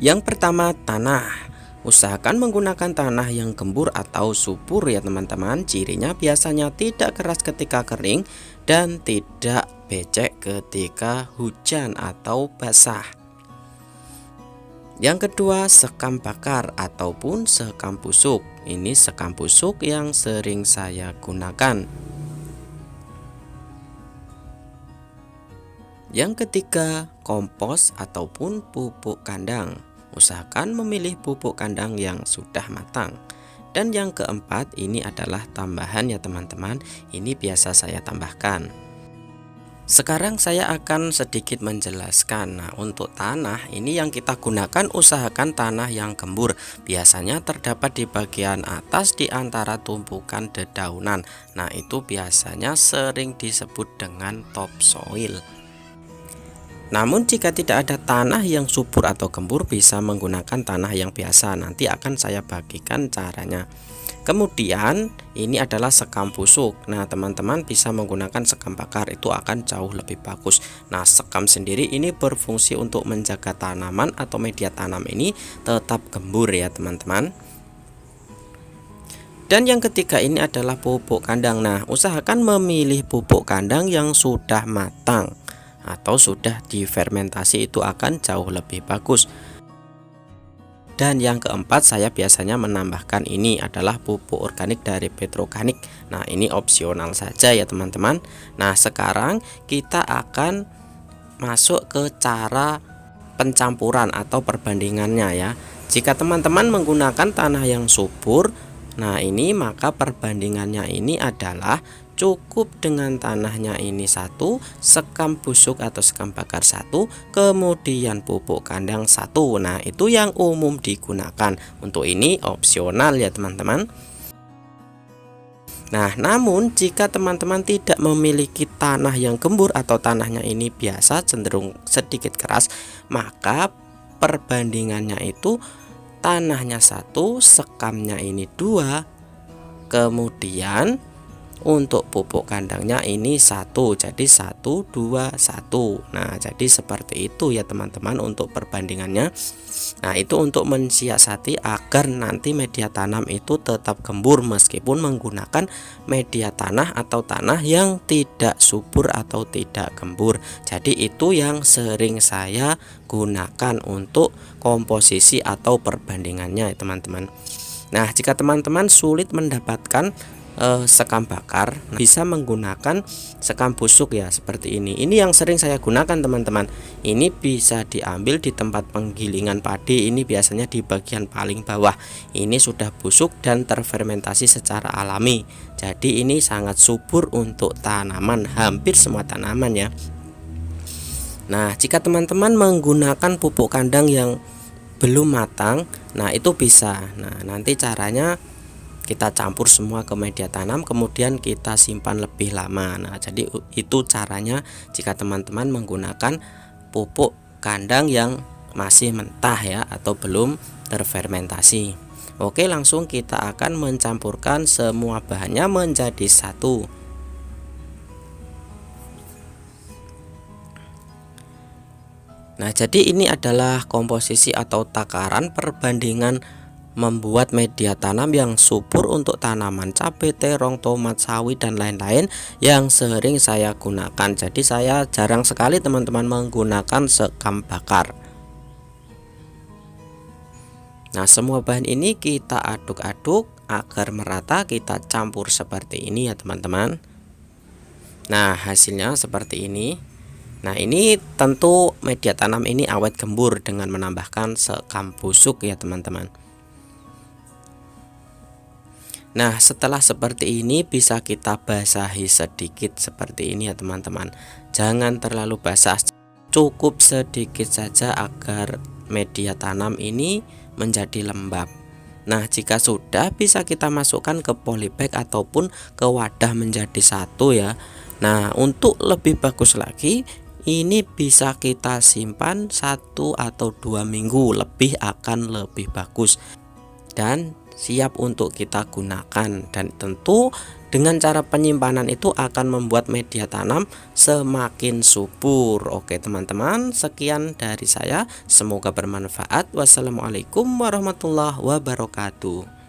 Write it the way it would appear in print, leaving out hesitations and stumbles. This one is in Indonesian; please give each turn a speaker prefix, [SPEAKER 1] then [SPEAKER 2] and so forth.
[SPEAKER 1] Yang pertama, tanah. Usahakan menggunakan tanah yang gembur atau subur ya teman-teman. Cirinya biasanya tidak keras ketika kering dan tidak becek ketika hujan atau basah. Yang kedua, sekam bakar ataupun sekam busuk. Ini sekam busuk yang sering saya gunakan. Yang ketiga, kompos ataupun pupuk kandang. Usahakan memilih pupuk kandang yang sudah matang. Dan yang keempat, ini adalah tambahan ya teman-teman. Ini biasa saya tambahkan. Sekarang saya akan sedikit menjelaskan. Nah, untuk tanah ini yang kita gunakan, usahakan tanah yang gembur. Biasanya terdapat di bagian atas di antara tumpukan dedaunan. Nah, itu biasanya sering disebut dengan topsoil. Namun jika tidak ada tanah yang subur atau gembur, bisa menggunakan tanah yang biasa. Nanti akan saya bagikan caranya. Kemudian ini adalah sekam busuk. Nah teman-teman bisa menggunakan sekam bakar, itu akan jauh lebih bagus. Nah sekam sendiri ini berfungsi untuk menjaga tanaman atau media tanam ini tetap gembur ya teman-teman. Dan yang ketiga ini adalah pupuk kandang. Nah usahakan memilih pupuk kandang yang sudah matang atau sudah difermentasi, itu akan jauh lebih bagus. Dan yang keempat, saya biasanya menambahkan ini adalah pupuk organik dari Petroganik. Nah ini opsional saja ya teman-teman. Nah sekarang kita akan masuk ke cara pencampuran atau perbandingannya ya. Jika teman-teman menggunakan tanah yang subur, nah ini maka perbandingannya ini adalah cukup dengan tanahnya ini 1, sekam busuk atau sekam bakar 1, kemudian pupuk kandang 1. Nah itu yang umum digunakan. Untuk ini opsional ya teman-teman. Nah namun jika teman-teman tidak memiliki tanah yang gembur atau tanahnya ini biasa cenderung sedikit keras, maka perbandingannya itu tanahnya 1, sekamnya ini 2, kemudian untuk pupuk kandangnya ini 1, jadi 1, 2, 1. Nah jadi seperti itu ya teman-teman untuk perbandingannya. Nah itu untuk mensiasati agar nanti media tanam itu tetap gembur meskipun menggunakan media tanah atau tanah yang tidak subur atau tidak gembur. Jadi itu yang sering saya gunakan untuk komposisi atau perbandingannya ya teman-teman. Nah jika teman-teman sulit mendapatkan sekam bakar, bisa menggunakan sekam busuk ya seperti ini. Ini yang sering saya gunakan teman-teman. Ini bisa diambil di tempat penggilingan padi, ini biasanya di bagian paling bawah. Ini sudah busuk dan terfermentasi secara alami. Jadi ini sangat subur untuk tanaman, hampir semua tanaman ya. Nah jika teman-teman menggunakan pupuk kandang yang belum matang, nah itu bisa. Nah nanti caranya kita campur semua ke media tanam, kemudian kita simpan lebih lama. Nah jadi itu caranya jika teman-teman menggunakan pupuk kandang yang masih mentah ya atau belum terfermentasi. Oke, langsung kita akan mencampurkan semua bahannya menjadi satu. Nah jadi ini adalah komposisi atau takaran perbandingan membuat media tanam yang subur untuk tanaman cabai, terong, tomat, sawi dan lain-lain yang sering saya gunakan. Jadi saya jarang sekali teman-teman menggunakan sekam bakar. Nah semua bahan ini kita aduk-aduk agar merata, kita campur seperti ini ya teman-teman. Nah hasilnya seperti ini. Nah ini tentu media tanam ini awet gembur dengan menambahkan sekam busuk ya teman-teman. Nah setelah seperti ini bisa kita basahi sedikit seperti ini ya teman-teman. Jangan terlalu basah, cukup sedikit saja agar media tanam ini menjadi lembab. Nah jika sudah, bisa kita masukkan ke polybag ataupun ke wadah menjadi satu ya. Nah untuk lebih bagus lagi, ini bisa kita simpan 1 atau 2 minggu lebih, akan lebih bagus. Dan siap untuk kita gunakan. Dan tentu dengan cara penyimpanan itu akan membuat media tanam semakin subur. Oke teman-teman, sekian dari saya, semoga bermanfaat. Wassalamualaikum warahmatullahi wabarakatuh.